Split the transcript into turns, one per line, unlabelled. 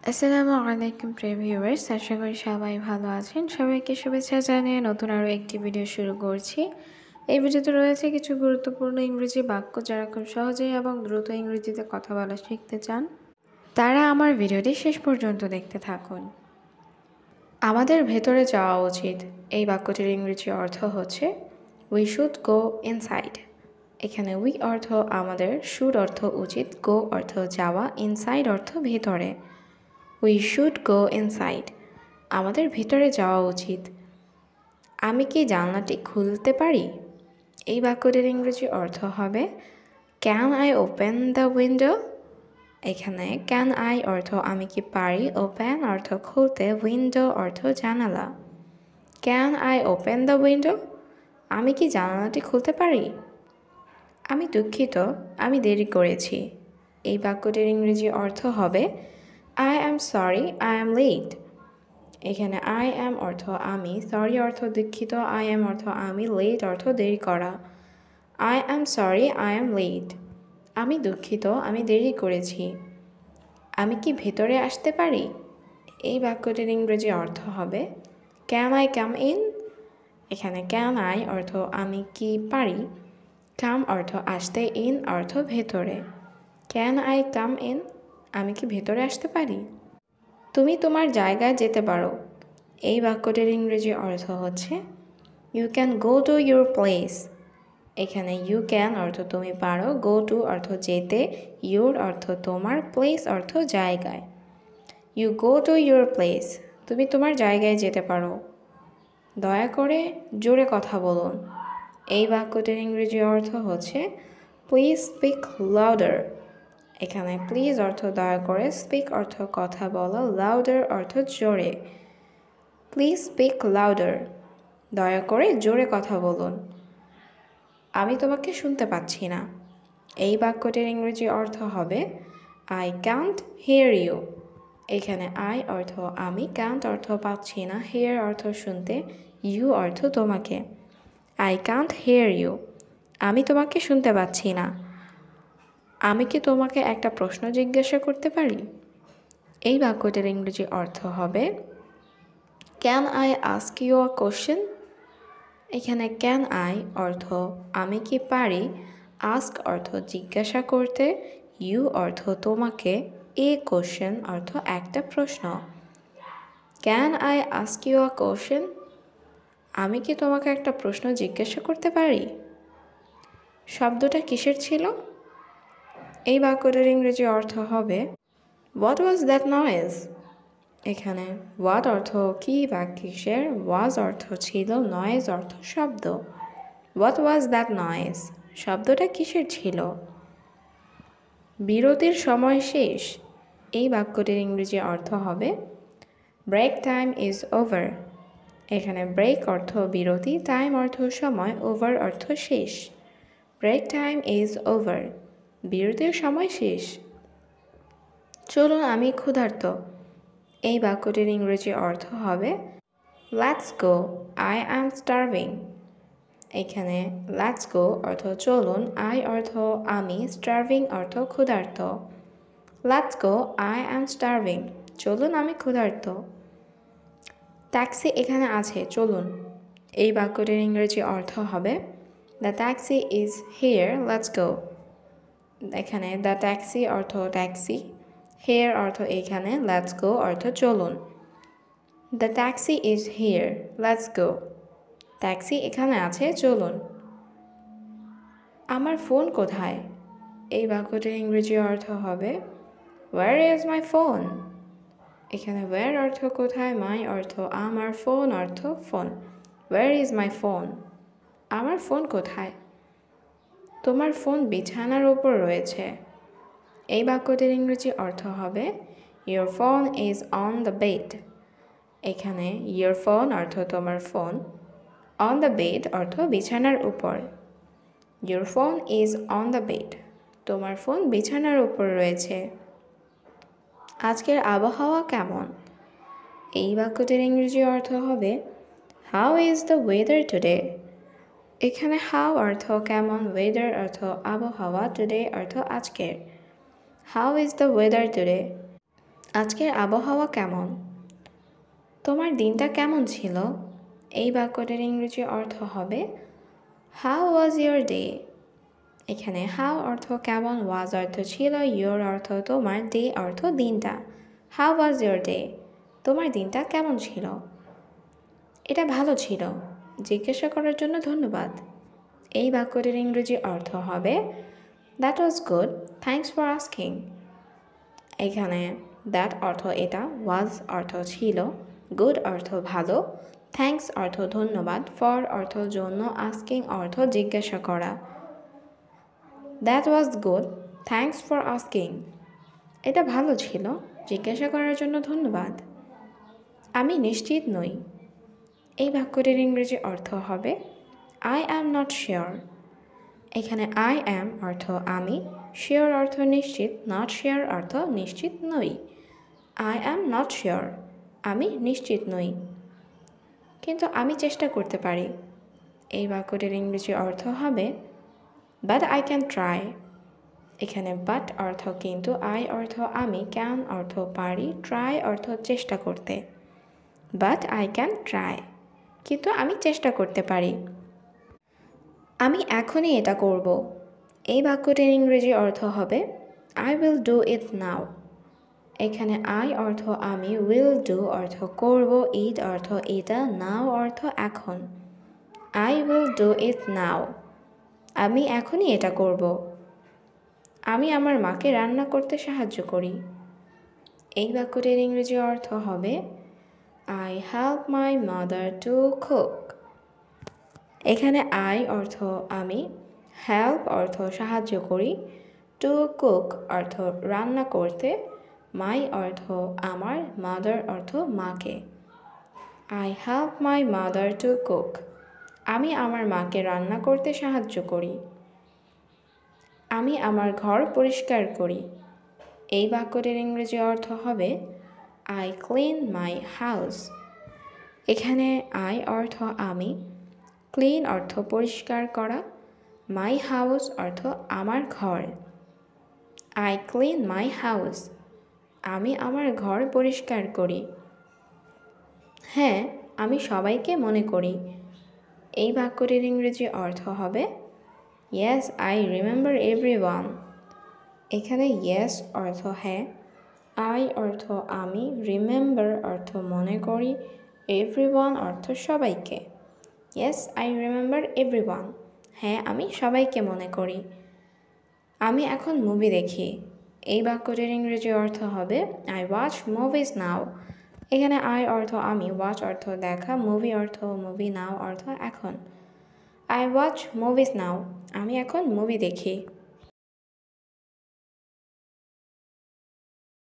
আসসালামু আলাইকুম প্রিয় ভিউয়ার্স, আশা করি সবাই ভালো আছেন। সবাইকে শুভেচ্ছা জানিয়ে নতুন আরও একটি ভিডিও শুরু করছি। এই ভিডিওতে রয়েছে কিছু গুরুত্বপূর্ণ ইংরেজি বাক্য, যারা খুব সহজেই এবং দ্রুত ইংরেজিতে কথা বলা শিখতে চান তারা আমার ভিডিওটি শেষ পর্যন্ত দেখতে থাকুন। আমাদের ভেতরে যাওয়া উচিত, এই বাক্যটির ইংরেজি অর্থ হচ্ছে উই শুড গো ইনসাইড। এখানে উই অর্থ আমাদের, শুড অর্থ উচিত, গো অর্থ যাওয়া, ইনসাইড অর্থ ভেতরে। উই শুড গো ইনসাইড, আমাদের ভেতরে যাওয়া উচিত। আমি কি জানলাটি খুলতে পারি? এই বাক্যটির ইংরেজি অর্থ হবে can I open the window. এখানে ক্যান আই অর্থ আমি কি পারি, ওপেন অর্থ খুলতে, উইন্ডো অর্থ জানালা। Can I open the window, আমি কি জানালাটি খুলতে পারি? আমি দুঃখিত, আমি দেরি করেছি। এই বাক্যটির ইংরেজি অর্থ হবে I am sorry, I am late. এখানে আই অ্যাম অর্থ আমি, সরি অর্থ দুঃখিত, আই অ্যাম অর্থ আমি, লেট অর্থ দেরি করা। I am sorry, I am late, আমি দুঃখিত, আমি দেরি করেছি। আমি কি ভেতরে আসতে পারি? এই বাক্যটির ইংরেজি অর্থ হবে ক্যান আই কাম ইন। এখানে ক্যান আই অর্থ আমি কি পারি, কাম অর্থ আসতে, ইন অর্থ ভেতরে। ক্যান আই কাম ইন, আমি কি ভেতরে আসতে পারি? তুমি তোমার জায়গায় যেতে পারো। এই বাক্যটির ইংরেজি অর্থ হচ্ছে you can go to your place. এখানে ইউ ক্যান অর্থ তুমি পারো, গো টু অর্থ যেতে, ইউর অর্থ তোমার, প্লেস অর্থ জায়গায়। You go to your place, তুমি তোমার জায়গায় যেতে পারো। দয়া করে জোরে কথা বলুন। এই বাক্যটির ইংরেজি অর্থ হচ্ছে প্লিজ স্পিক লাউডার। এখানে প্লিজ অর্থ দয়া করে, স্পিক অর্থ কথা বলা, লাউডার অর্থ জোরে। প্লিজ স্পিক লাউডার, দয়া করে জোরে কথা বলুন। আমি তোমাকে শুনতে পাচ্ছি না। এই বাক্যটির ইংরেজি অর্থ হবে আই ক্যান্ট হিয়ার ইউ। এখানে আই অর্থ আমি, ক্যান্ট অর্থ পাচ্ছি না, হিয়ার অর্থ শুনতে, ইউ অর্থ তোমাকে। আই ক্যান্ট হিয়ার ইউ, আমি তোমাকে শুনতে পাচ্ছি না। আমি কি তোমাকে একটা প্রশ্ন জিজ্ঞাসা করতে পারি? এই বাক্যটির ইংরেজি অর্থ হবে can I ask you a question. এখানে ক্যান আই অর্থ আমি কি পারি, আস্ক অর্থ জিজ্ঞাসা করতে, ইউ অর্থ তোমাকে, এ কোশ্চেন অর্থ একটা প্রশ্ন। Can I ask you a question, আমি কি তোমাকে একটা প্রশ্ন জিজ্ঞাসা করতে পারি? শব্দটা কিসের ছিল? এই বাক্যটির ইংরেজি অর্থ হবে হোয়াট ওয়াজ দ্যাট নয়েজ। এখানে হোয়াট অর্থ কি বা কিসের, ওয়াজ অর্থ ছিল, নয়েজ অর্থ শব্দ। হোয়াট ওয়াজ দ্যাট নয়েজ, শব্দটা কিসের ছিল? বিরতির সময় শেষ। এই বাক্যটির ইংরেজি অর্থ হবে ব্রেক টাইম ইজ ওভার। এখানে ব্রেক অর্থ বিরতি, টাইম অর্থ সময়, ওভার অর্থ শেষ। ব্রেক টাইম ইজ ওভার, বিরতির সময় শেষ। চলুন আমি ক্ষুধার্ত। এই বাক্যটির ইংরেজি অর্থ হবে let's go, I am starving. এখানে লেটস গো অর্থ চলুন, আই অর্থ আমি, স্টার্ভিং অর্থ ক্ষুধার্ত। Let's go, I am starving, চলুন আমি ক্ষুধার্ত। ট্যাক্সি এখানে আছে, চলুন। এই বাক্যটির ইংরেজি অর্থ হবে the taxi is here, let's go. এখানে দ্য ট্যাক্সি অর্থ ট্যাক্সি, হিয়ার অর্থ এখানে, লেটস গো অর্থ চলুন। The taxi is here, let's go, taxi এখানে আছে, চলুন। আমার ফোন কোথায়? এই বাক্যটির ইংরেজি অর্থ হবে ওয়্যার ইজ মাই ফোন। এখানে ওয়্যার অর্থ কোথায়, মাই অর্থ আমার, ফোন অর্থ phone. Where is my phone, আমার ফোন কোথায়? তোমার ফোন বিছানার উপর রয়েছে। এই বাক্যটির ইংরেজি অর্থ হবে your phone is on the bed. এখানে ইয়োর ফোন অর্থ তোমার ফোন, অন দ্য বেড অর্থ বিছানার উপর। Your phone is on the bed, তোমার ফোন বিছানার উপর রয়েছে। আজকের আবহাওয়া কেমন? এই বাক্যটির ইংরেজি অর্থ হবে how is the weather today. এখানে হাউ অর্থ কেমন, ওয়েদার অর্থ আবহাওয়া, টুডে অর্থ আজকের। How is the weather today, আজকের আবহাওয়া কেমন? তোমার দিনটা কেমন ছিল? এই বাক্যটির ইংরেজি অর্থ হবে হাউ ওয়াজ ইয়োর ডে। এখানে হাউ অর্থ কেমন, ওয়াজ অর্থ ছিল, ইয়োর অর্থ তোমার, ডে অর্থ দিনটা। How was your day? তোমার দিনটা কেমন ছিল? এটা ভালো ছিল। জিজ্ঞাসা করার জন্য ধন্যবাদ। এই বাক্যটির ইংরেজি অর্থ হবে that was good, thanks for asking. এখানে দ্যাট অর্থ এটা, ওয়াজ অর্থ ছিল, গুড অর্থ ভালো, থ্যাঙ্কস অর্থ ধন্যবাদ, ফর অর্থ জন্য, আস্কিং অর্থ জিজ্ঞাসা করা। That was good, thanks for asking. এটা ভালো ছিল, জিজ্ঞাসা করার জন্য ধন্যবাদ। আমি নিশ্চিত নই। এই বাক্যটির ইংরেজি অর্থ হবে আই অ্যাম নট শিওর। এখানে আই অ্যাম অর্থ আমি, শিওর অর্থ নিশ্চিত, নট শিওর অর্থ নিশ্চিত নই। আই অ্যাম নট শিওর, আমি নিশ্চিত নই, কিন্তু আমি চেষ্টা করতে পারি। এই বাক্যটির ইংরেজি অর্থ হবে বাট আই ক্যান ট্রাই। এখানে বাট অর্থ কিন্তু, আই অর্থ আমি, ক্যান অর্থ পারি, ট্রাই অর্থ চেষ্টা করতে। বাট আই ক্যান ট্রাই, কিন্তু আমি চেষ্টা করতে পারি। আমি এখনই এটা করব। এই বাক্যটির ইংরেজি অর্থ হবে আই উইল ডু ইট নাও। এখানে আই অর্থ আমি, উইল ডু অর্থ করব, ইট অর্থ এটা, নাও অর্থ এখন। আই উইল ডু ইট নাও, আমি এখনই এটা করব। আমি আমার মাকে রান্না করতে সাহায্য করি। এই বাক্যটির ইংরেজি অর্থ হবে I help my mother to cook. এখানে আই অর্থ আমি, হেল্প অর্থ সাহায্য করি, টু কুক অর্থ রান্না করতে, মাই অর্থ আমার, মাদার অর্থ মাকে। I help my mother to cook, আমি আমার মাকে রান্না করতে সাহায্য করি। আমি আমার ঘর পরিষ্কার করি। এই বাক্যটির ইংরেজি অর্থ হবে আই ক্লিন মাই হাউস। এখানে আই অর্থ আমি, ক্লিন অর্থ পরিষ্কার করা, মাই হাউস অর্থ আমার ঘর। আই ক্লিন মাই হাউস, আমি আমার ঘর পরিষ্কার করি। হ্যাঁ, আমি সবাইকে মনে করি। এই বাক্যটির ইংরেজি অর্থ হবে ইয়েস আই রিমেম্বার এভরিওয়ান। এখানে ইয়েস অর্থ হ্যাঁ, আই অর্থ আমি, রিমেম্বার অর্থ মনে করি, এভরিওয়ান অর্থ সবাইকে। ইয়েস আই রিমেম্বার এভরিওয়ান, হ্যাঁ আমি সবাইকে মনে করি। আমি এখন মুভি দেখি। এই বাক্যটির ইংরেজি অর্থ হবে আই ওয়াচ মুভিজ নাও। এখানে আই অর্থ আমি, ওয়াচ অর্থ দেখা, মুভি অর্থ মুভি, নাও অর্থ এখন। আই ওয়াচ মুভিজ নাও, আমি এখন মুভি দেখি।